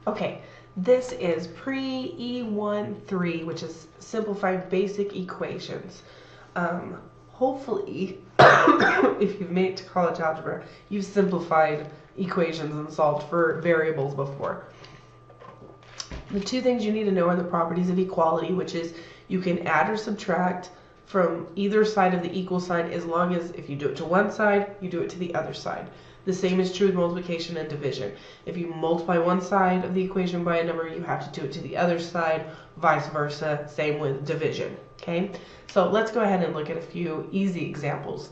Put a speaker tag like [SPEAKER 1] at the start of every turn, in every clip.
[SPEAKER 1] Okay, this is Pre-E1.3, which is simplifying basic equations. Hopefully, if you've made it to college algebra, you've simplified equations and solved for variables before. The two things you need to know are the properties of equality, which is you can add or subtract from either side of the equal sign as long as if you do it to one side, you do it to the other side. The same is true with multiplication and division. If you multiply one side of the equation by a number, you have to do it to the other side, vice versa. Same with division. Okay, so let's go ahead and look at a few easy examples.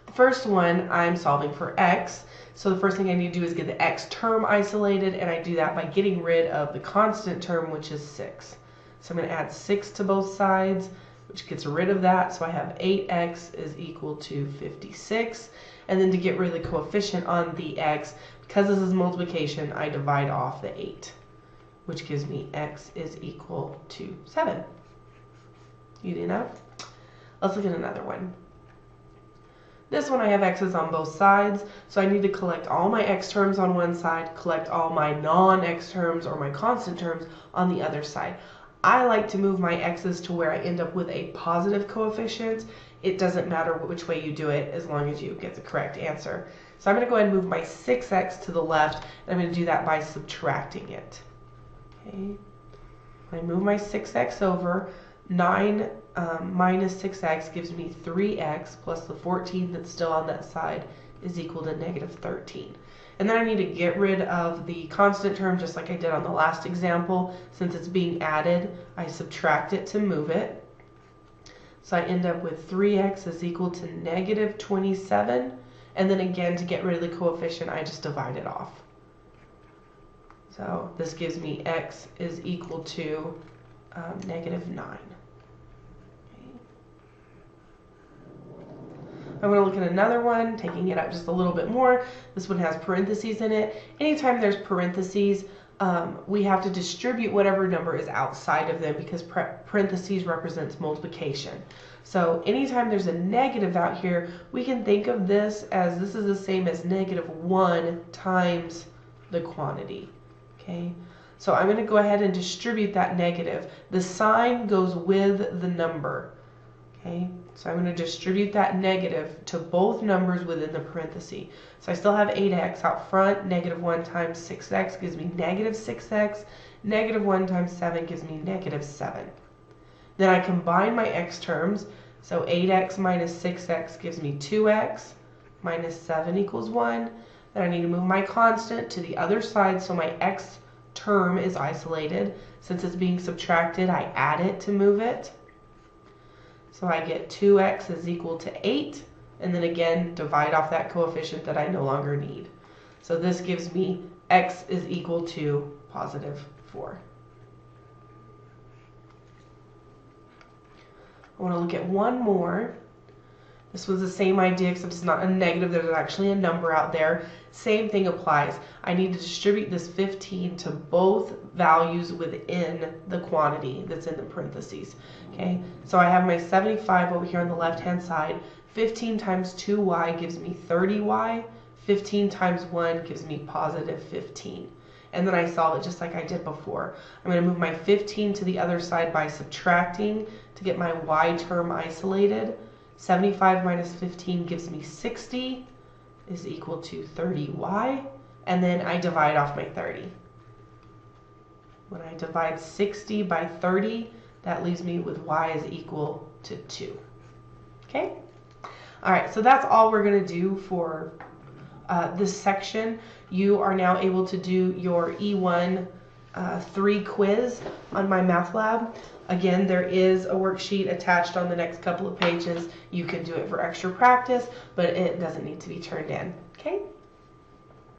[SPEAKER 1] The first one, I'm solving for x. So the first thing I need to do is get the x term isolated, and I do that by getting rid of the constant term, which is 6. So I'm going to add 6 to both sides, which gets rid of that. So I have 8x is equal to 56. And then to get rid of the coefficient on the x, because this is multiplication, I divide off the 8, which gives me x is equal to 7. Easy enough? Let's look at another one. This one I have x's on both sides, so I need to collect all my x terms on one side, collect all my non-x terms or my constant terms on the other side. I like to move my x's to where I end up with a positive coefficient. It doesn't matter which way you do it as long as you get the correct answer. So I'm going to go ahead and move my 6x to the left, and I'm going to do that by subtracting it. Okay. I move my 6x over. 9 minus 6x gives me 3x plus the 14 that's still on that side is equal to negative 13. And then I need to get rid of the constant term just like I did on the last example. Since it's being added, I subtract it to move it. So I end up with 3x is equal to negative 27. And then again, to get rid of the coefficient, I just divide it off. So this gives me x is equal to negative 9. I'm going to look at another one, taking it up just a little bit more. This one has parentheses in it. Anytime there's parentheses, we have to distribute whatever number is outside of them because parentheses represents multiplication. So anytime there's a negative out here, we can think of this as this is the same as negative 1 times the quantity. Okay, so I'm going to go ahead and distribute that negative. The sign goes with the number. Okay, so I'm going to distribute that negative to both numbers within the parenthesis. So I still have 8x out front. Negative 1 times 6x gives me negative 6x. Negative 1 times 7 gives me negative 7. Then I combine my x terms. So 8x minus 6x gives me 2x. Minus 7 equals 1. Then I need to move my constant to the other side so my x term is isolated. Since it's being subtracted, I add it to move it. So I get 2x is equal to 8, and then again, divide off that coefficient that I no longer need. So this gives me x is equal to positive 4. I want to look at one more. This was the same idea, except it's not a negative. There's actually a number out there. Same thing applies. I need to distribute this 15 to both values within the quantity that's in the parentheses. Okay, so I have my 75 over here on the left-hand side. 15 times 2y gives me 30y. 15 times 1 gives me positive 15. And then I solve it just like I did before. I'm going to move my 15 to the other side by subtracting to get my y term isolated. 75 minus 15 gives me 60 is equal to 30y, and then I divide off my 30. When I divide 60 by 30, that leaves me with y is equal to 2. Okay? All right, so that's all we're going to do for this section. You are now able to do your E1.3 quiz on my math lab. Again, there is a worksheet attached on the next couple of pages. You can do it for extra practice, but it doesn't need to be turned in. Okay?